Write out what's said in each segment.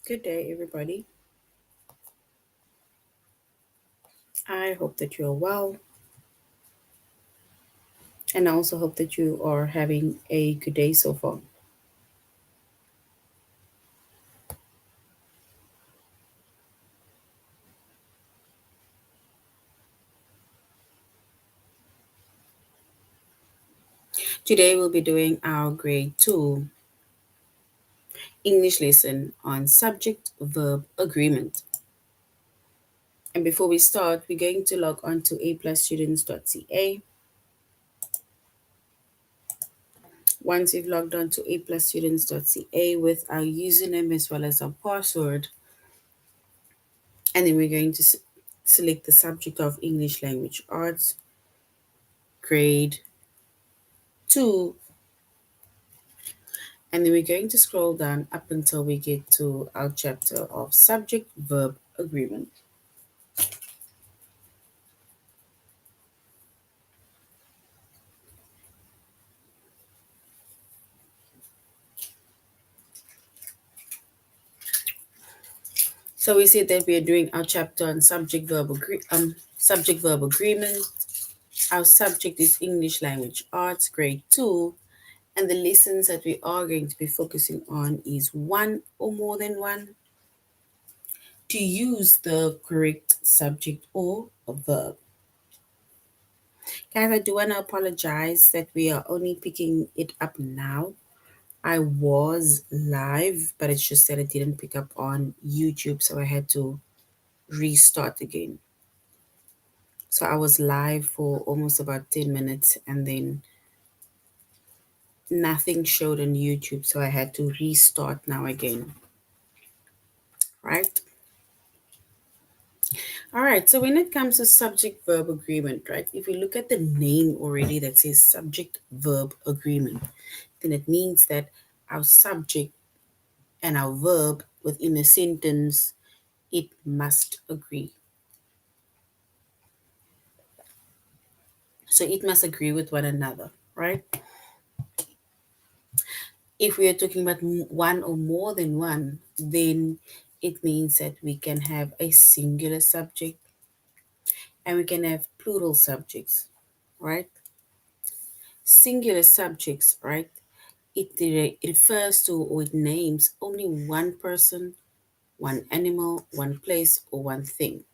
Good day, everybody. I hope that you're well, and I also hope that you are having a good day so far. Today, we'll be doing our grade 2 English lesson on subject verb agreement. And before we start, we're going to log on to aplusstudents.ca. Once you've logged on to aplusstudents.ca with our username as well as our password, and then we're going to select the subject of English language arts, grade 2, and then we're going to scroll down up until we get to our chapter of subject verb agreement. So we said that we are doing our chapter on subject verb agreement. Our subject is English language arts, grade 2, and the lessons that we are going to be focusing on is one or more than one, to use the correct subject or a verb. Guys, I do want to apologize that we are only picking it up now. I was live, but it's just that it didn't pick up on YouTube, so I had to restart again. So I was live for almost about 10 minutes and then nothing showed on YouTube, so I had to restart now again. Right? All right, so when it comes to subject verb agreement, right, if you look at the name already that says subject verb agreement, then it means that our subject and our verb within a sentence, it must agree. So it must agree with one another, right? If we are talking about one or more than one, then it means that we can have a singular subject and we can have plural subjects, right? Singular subjects, right? It refers to or it names only one person, one animal, one place, or one thing.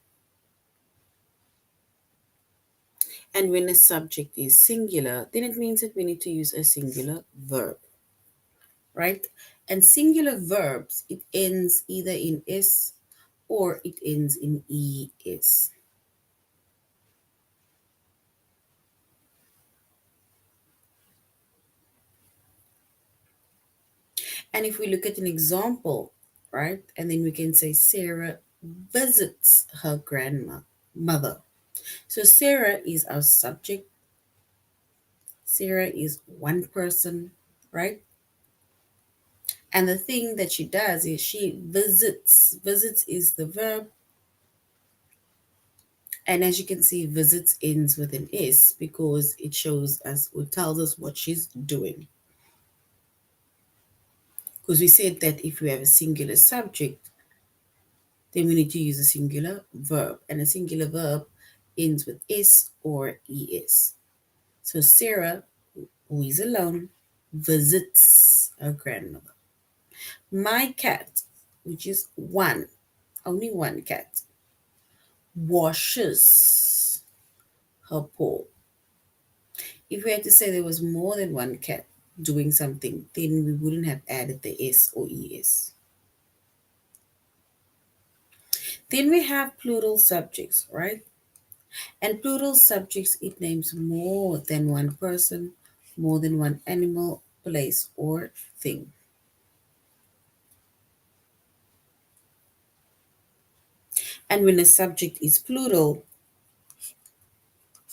And when a subject is singular, then it means that we need to use a singular verb, right? And singular verbs, it ends either in s or it ends in es. And if we look at an example, right, and then we can say Sarah visits her grandmother. So Sarah is our subject. Sarah is one person, right? And the thing that she does is she visits. Visits is the verb. And as you can see, visits ends with an S because it shows us or tells us what she's doing. Because we said that if we have a singular subject, then we need to use a singular verb. And a singular verb ends with S or ES. So Sarah, who is alone, visits her grandmother. My cat, which is one, only one cat, washes her paw. If we had to say there was more than one cat doing something, then we wouldn't have added the S or ES. Then we have plural subjects, right? And plural subjects, it names more than one person, more than one animal, place, or thing. And when a subject is plural,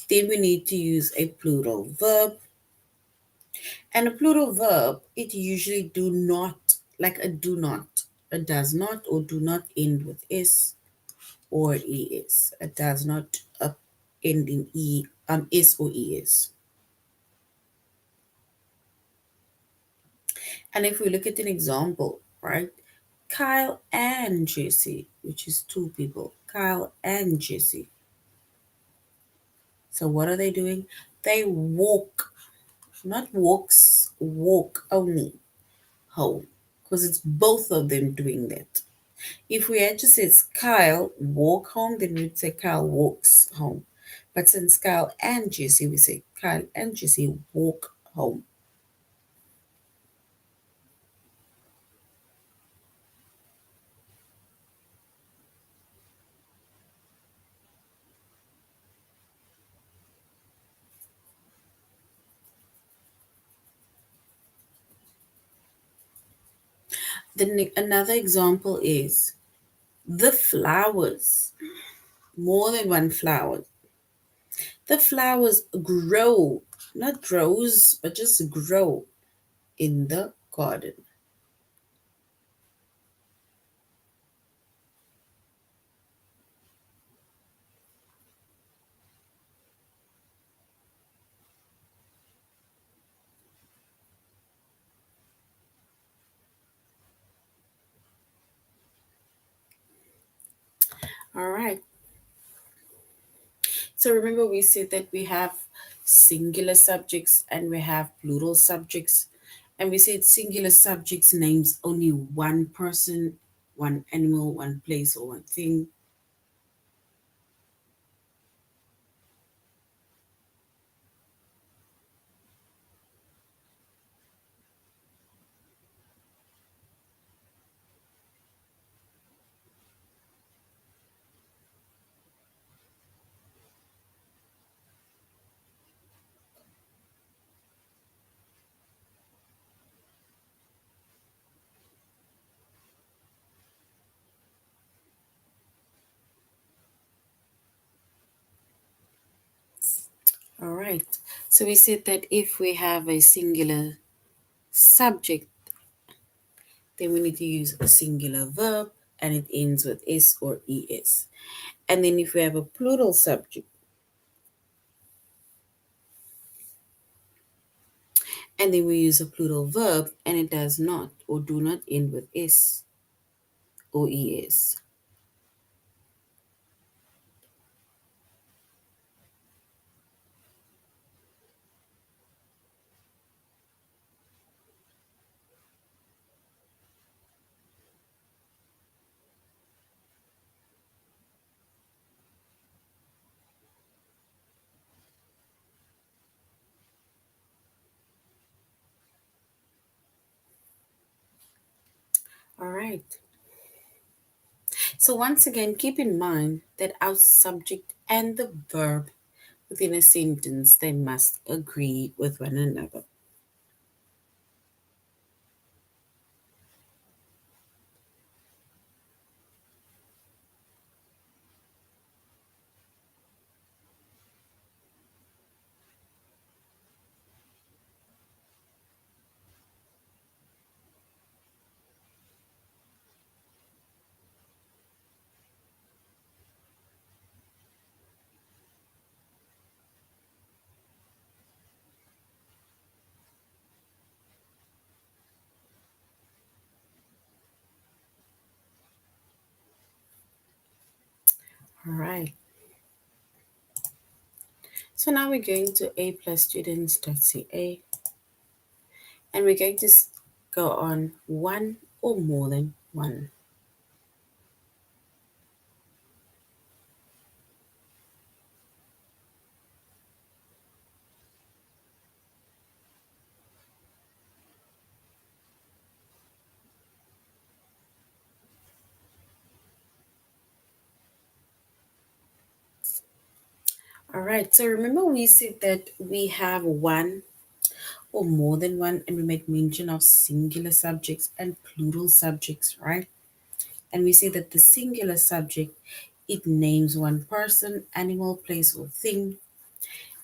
then we need to use a plural verb. And a plural verb, it usually do not, like a do not, a does not or do not end with S or ES. It does not end in S or ES. And if we look at an example, right? Kyle and Jesse, which is two people. Kyle and Jesse. So what are they doing? They walk, not walks, walk only home. Because it's both of them doing that. If we had just said Kyle walk home, then we'd say Kyle walks home. But since Kyle and Jesse, we say Kyle and Jesse walk home. Then another example is the flowers. More than one flower. The flowers grow, not grows, but just grow in the garden. All right. So remember, we said that we have singular subjects and we have plural subjects. And we said singular subjects names only one person, one animal, one place, or one thing. All right. So we said that if we have a singular subject, then we need to use a singular verb and it ends with s or es. And then if we have a plural subject, and then we use a plural verb and it does not or do not end with s or es. All right. So once again, keep in mind that our subject and the verb within a sentence, they must agree with one another. All right. So now we're going to a+students.ca and we're going to go on one or more than one. All right. So remember we said that we have one or more than one and we make mention of singular subjects and plural subjects, right? And we say that the singular subject, it names one person, animal, place, or thing.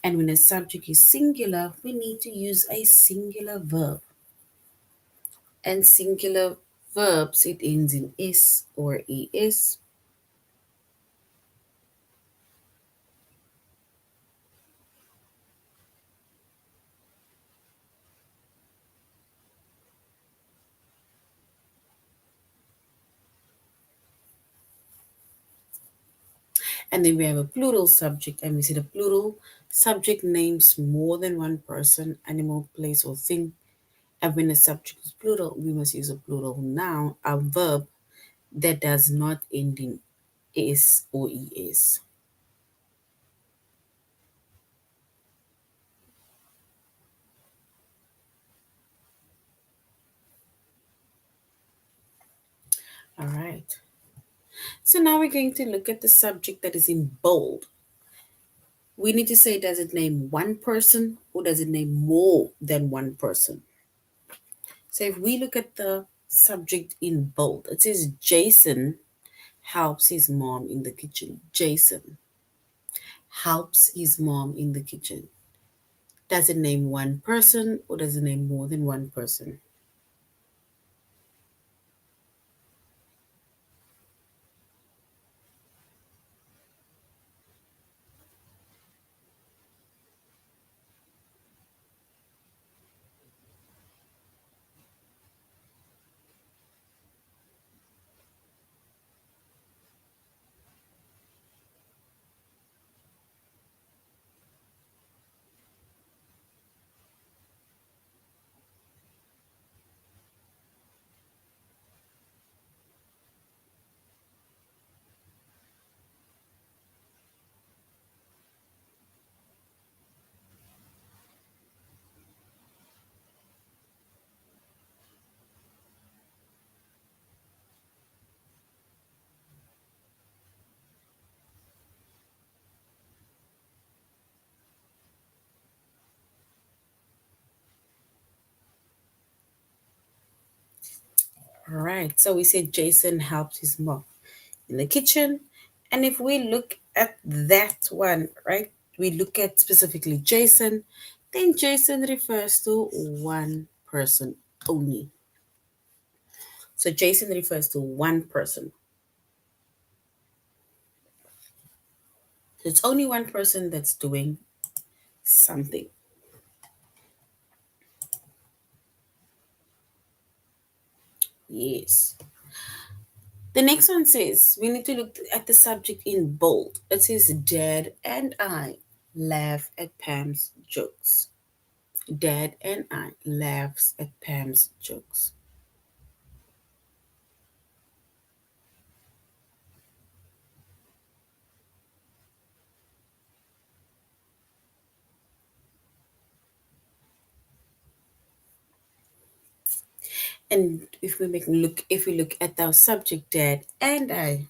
And when a subject is singular, we need to use a singular verb. And singular verbs, it ends in s or es. And then we have a plural subject, and we see the plural subject names more than one person, animal, place, or thing. And when the subject is plural, we must use a plural noun, a verb that does not end in is or es. All right. So now we're going to look at the subject that is in bold. We need to say, does it name one person or does it name more than one person? So if we look at the subject in bold, it says Jason helps his mom in the kitchen. Jason helps his mom in the kitchen. Does it name one person or does it name more than one person? All right. So we said Jason helps his mom in the kitchen. And if we look at that one, right, we look at specifically Jason, then Jason refers to one person only. So Jason refers to one person. So it's only one person that's doing something. Yes. The next one says we need to look at the subject in bold. It says, Dad and I laugh at Pam's jokes. Dad and I laughs at Pam's jokes. And if we look at our subject, Dad and I,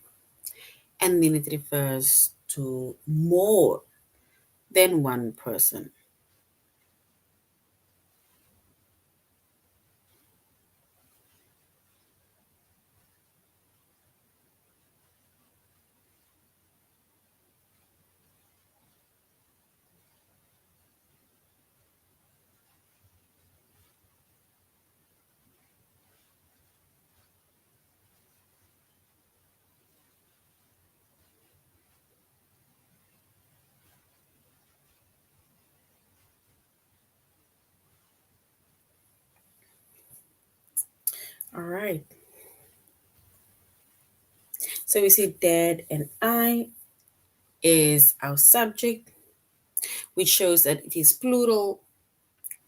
and then it refers to more than one person. All right. So we say Dad and I is our subject, which shows that it is plural,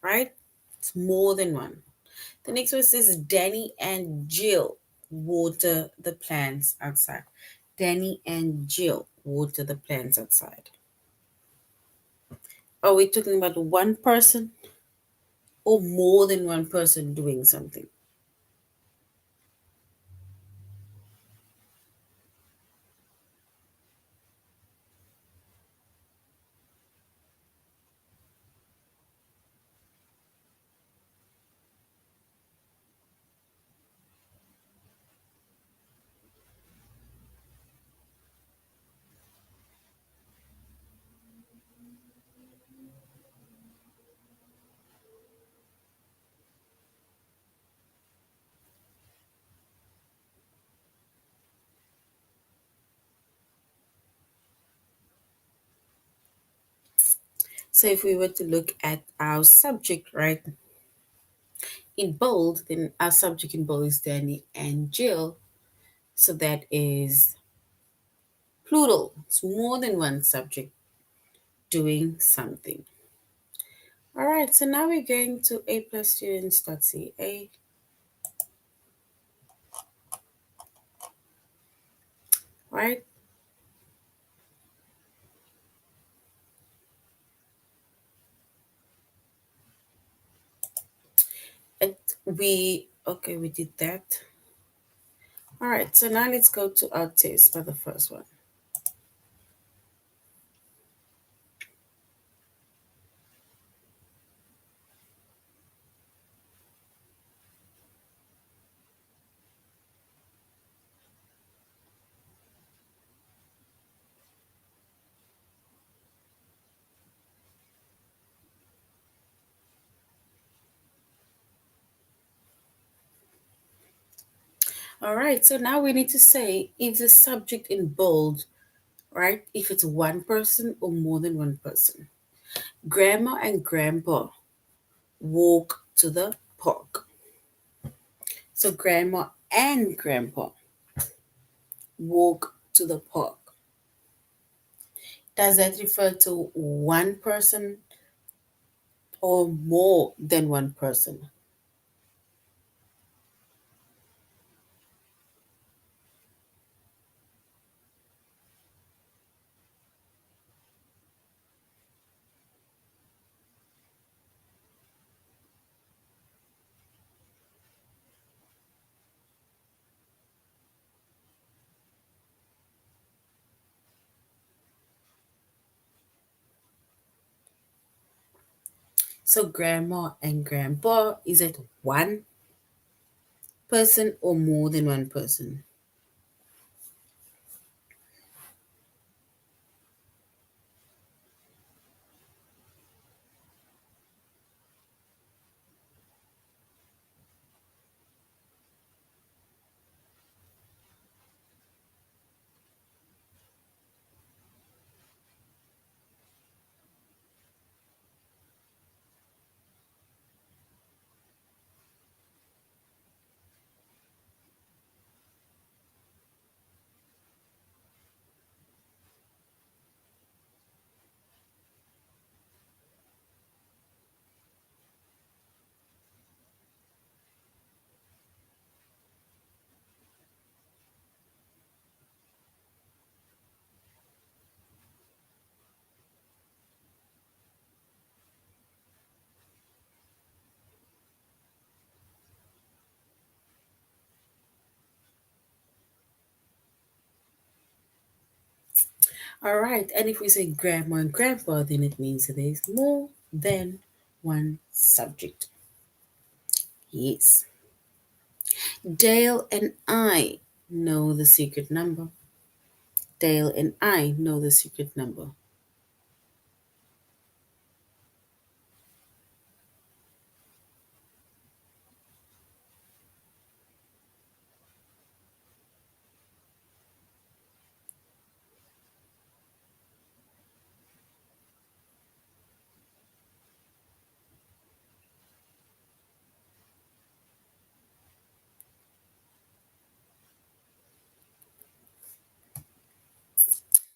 right? It's more than one. The next one says Danny and Jill water the plants outside. Danny and Jill water the plants outside. Are we talking about one person or more than one person doing something? So if we were to look at our subject, right, in bold, then our subject in bold is Danny and Jill. So that is Plural, it's more than one subject doing something. All right, so now we're going to a+students.ca, right? We did that. All right, so now let's go to our test for the first one. All right, so now we need to say if the subject in bold, right? If it's one person or more than one person. Grandma and grandpa walk to the park. So grandma and grandpa walk to the park. Does that refer to one person or more than one person? So grandma and grandpa, is it one person or more than one person? All right, and if we say grandma and grandpa, then it means that there's more than one subject. Yes. Dale and I know the secret number. Dale and I know the secret number.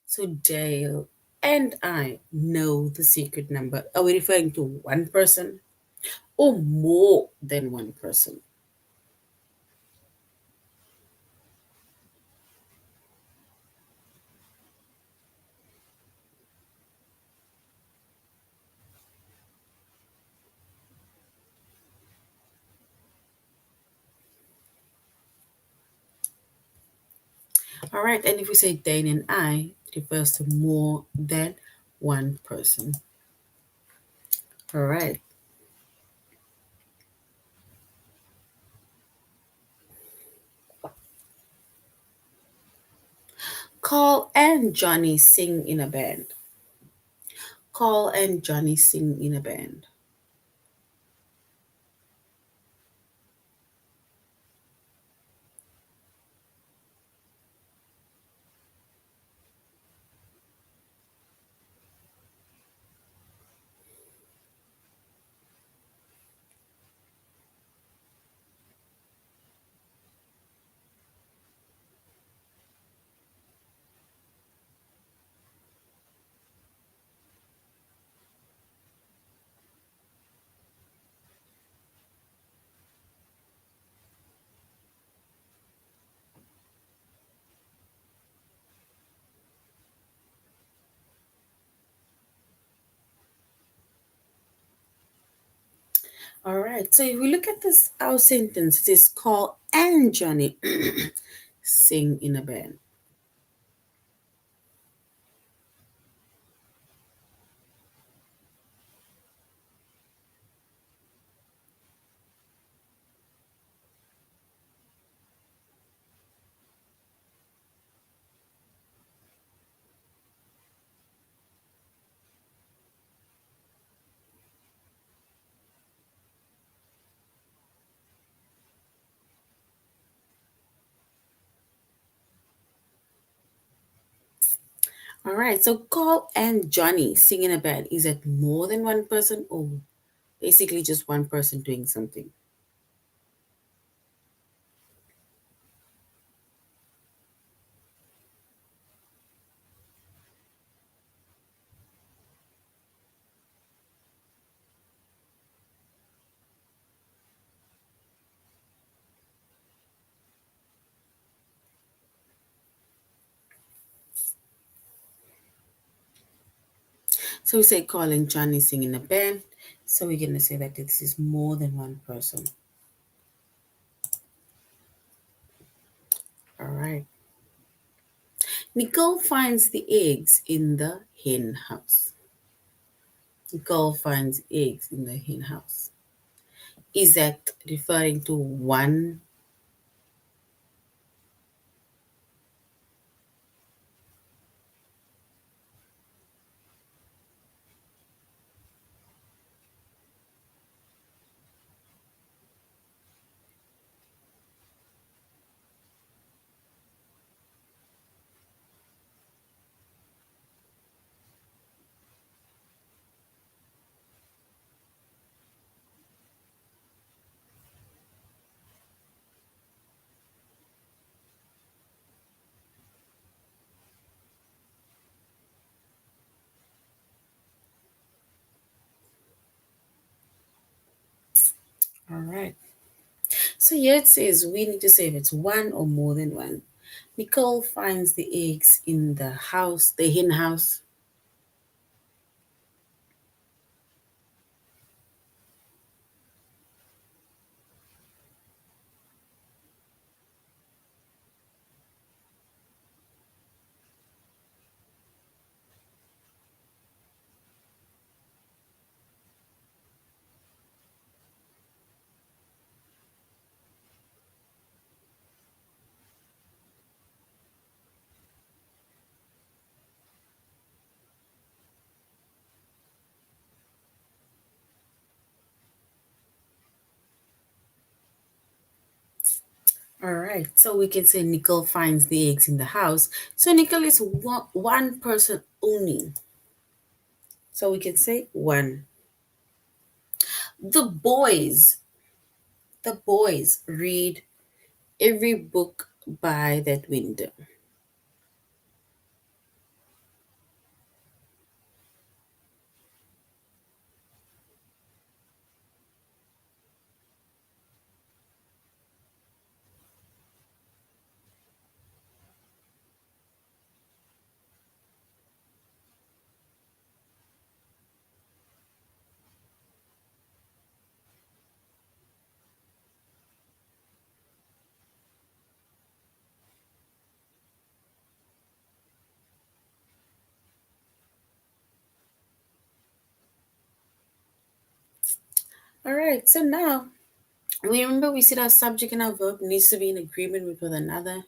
So Dale and I know the secret number. Are we referring to one person or more than one person? All right, and if we say Dane and I, it refers to more than one person. All right. Carl and Johnny sing in a band. Carl and Johnny sing in a band. All right. So if we look at this, our sentence, it is Carl and Johnny sing in a band. All right. So Carl and Johnny sing in a band. Is it more than one person or basically just one person doing something? So we say Carl and Johnny sing in a band. So we're going to say that this is more than one person. All right. Nicole finds the eggs in the hen house. Nicole finds eggs in the hen house. Is that referring to one? All right. So here it says we need to say if it's one or more than one. Nicole finds the eggs in the house, the hen house. All right. So we can say Nicole finds the eggs in the house. So Nicole is one person only. So we can say one. The boys, the boys read every book by that window. All right. So now we remember we said our subject and our verb needs to be in agreement with one another.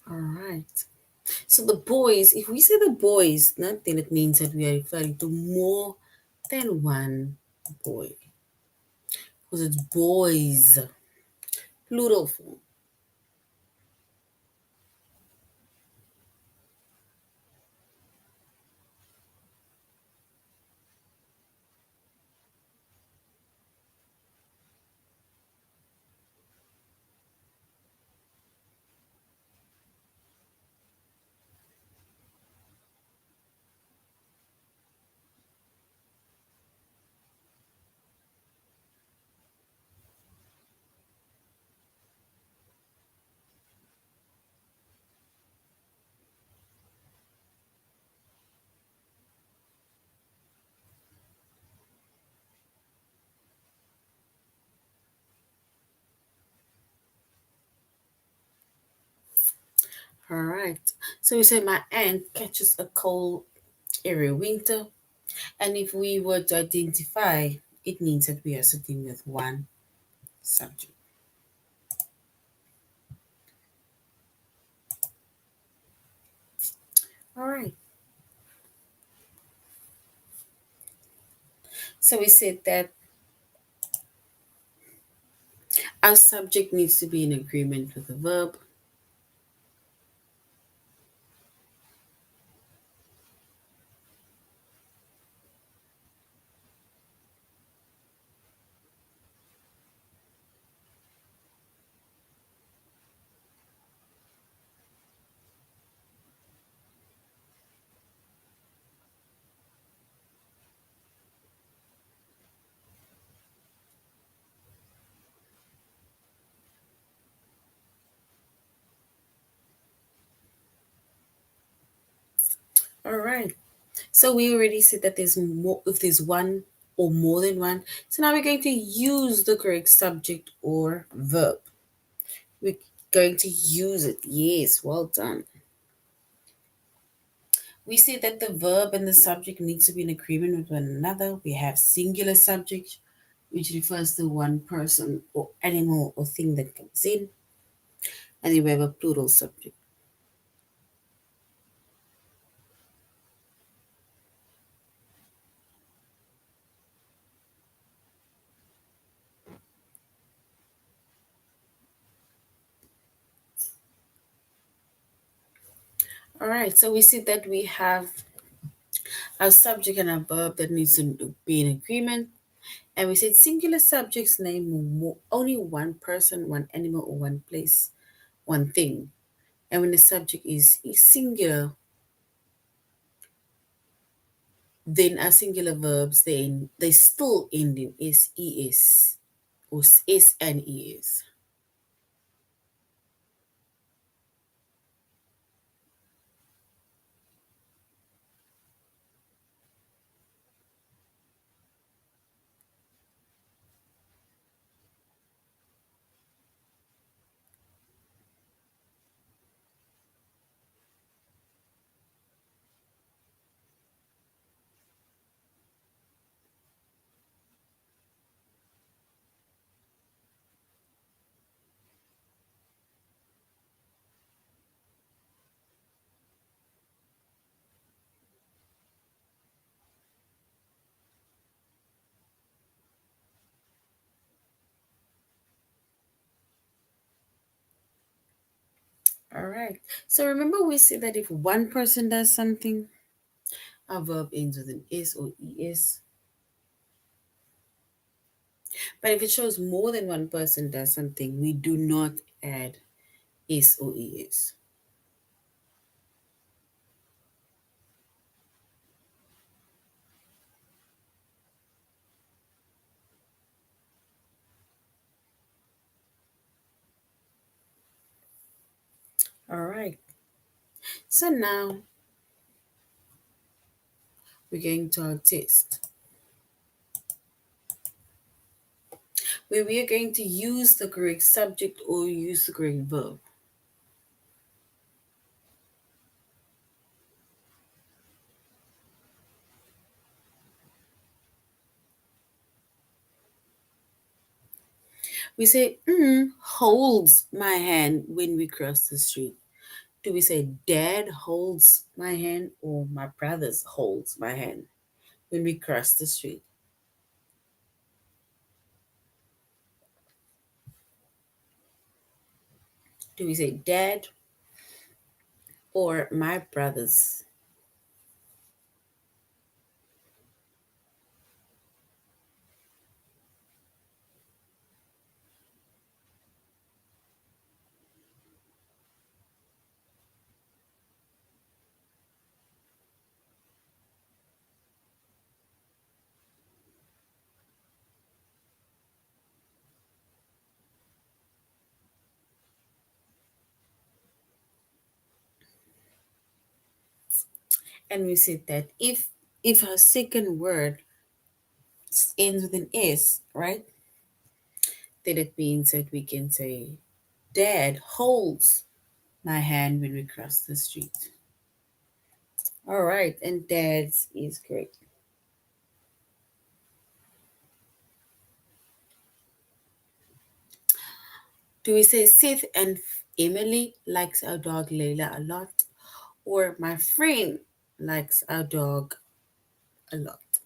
All right. So the boys, if we say the boys, then it means that we are referring to more than one boy. Because it's boys, plural form. All right. So we say my aunt catches a cold every winter. And if we were to identify, it means that we are sitting with one subject. All right. So we said that our subject needs to be in agreement with the verb. All right. So we already said that there's more if there's one or more than one. So now we're going to use the correct subject or verb. We're going to use it. Yes, well done. We said that the verb and the subject needs to be in agreement with one another. We have singular subject, which refers to one person or animal or thing that comes in. And then we have a plural subject. All right, so we see that we have a subject and a verb that needs to be in agreement. And we said singular subjects name only one person, one animal, or one place, one thing. And when the subject is singular, then our singular verbs they still end in s, or s and es. All right. So remember we said that if one person does something, a verb ends with an s or es. But if it shows more than one person does something, we do not add s or es. All right. So now we're going to our test, where we are going to use the correct subject or use the correct verb. We say, holds my hand when we cross the street. Do we say, Dad holds my hand, or my brothers holds my hand when we cross the street? Do we say dad or my brothers? And we said that if our second word ends with an S, right? Then it means that we can say dad holds my hand when we cross the street. All right, and dad's is correct. Do we say Seth and Emily likes our dog Layla a lot? Or my friend likes our dog a lot?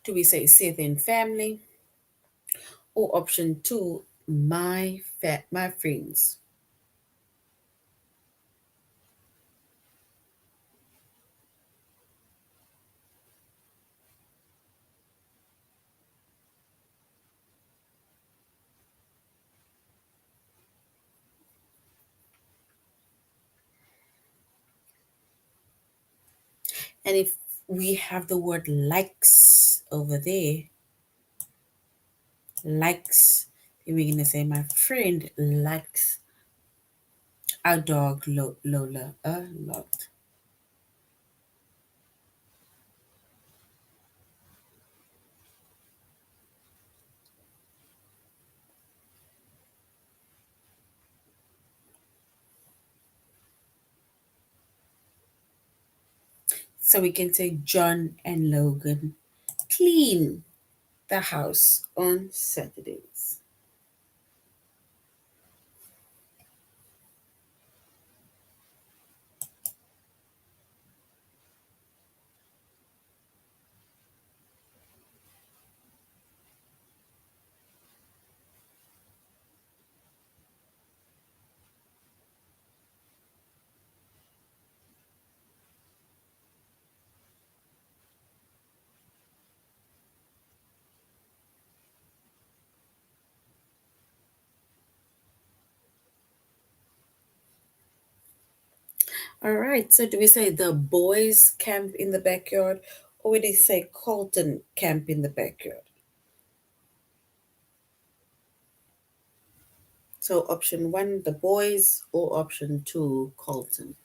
Do we say Seth and family? Or option two, my friends? And if we have the word likes over there, likes, then we're gonna say my friend likes our dog Lola a lot. So we can say John and Logan clean the house on Saturdays. All right. So do we say the boys camp in the backyard, or would they say Colton camp in the backyard? So option one, the boys, or option two, Colton.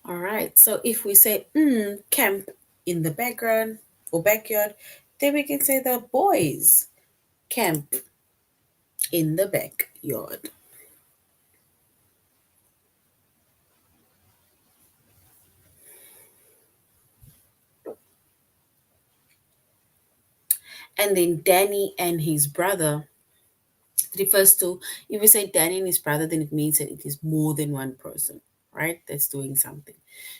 All right. So if we say camp in the background or backyard, then we can say the boys camp in the backyard. And then Danny and his brother refers to, if we say Danny and his brother, then it means that it is more than one person, right? That's doing something.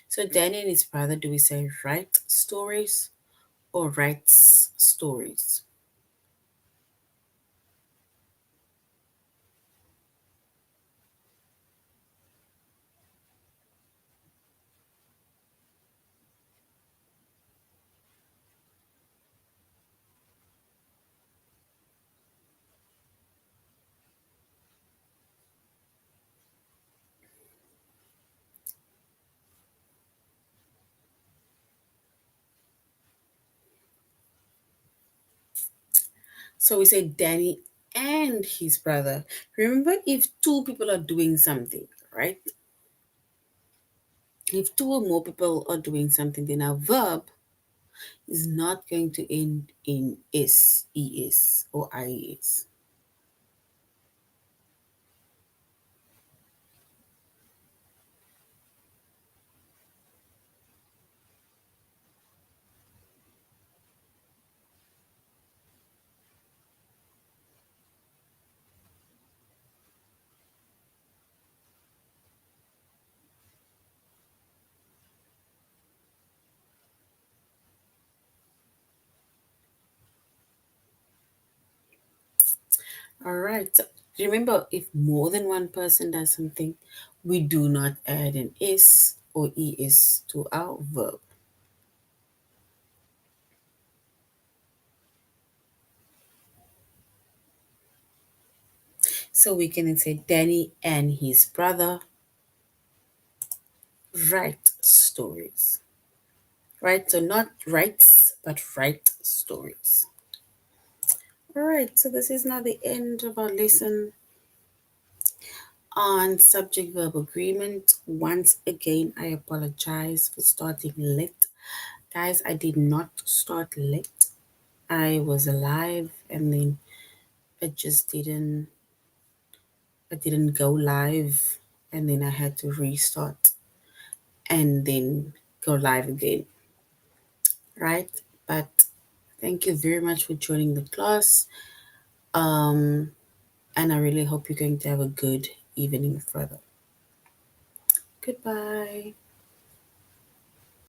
So Danny and his brother, do we say write stories or writes stories? So we say Danny and his brother. Remember, if two people are doing something, right? If two or more people are doing something, then our verb is not going to end in s, es, or ies. All right. So remember, if more than one person does something, we do not add an s or es to our verb. So we can say Danny and his brother write stories. Right? So not writes, but write stories. All right. So this is now the end of our lesson on subject verb agreement. Once again, I apologize for starting late. Guys, I did not start late. I was alive and then it just didn't I didn't go live and then I had to restart and then go live again. Right? But thank you very much for joining the class. Um and I really hope you're going to have a good evening further. Goodbye.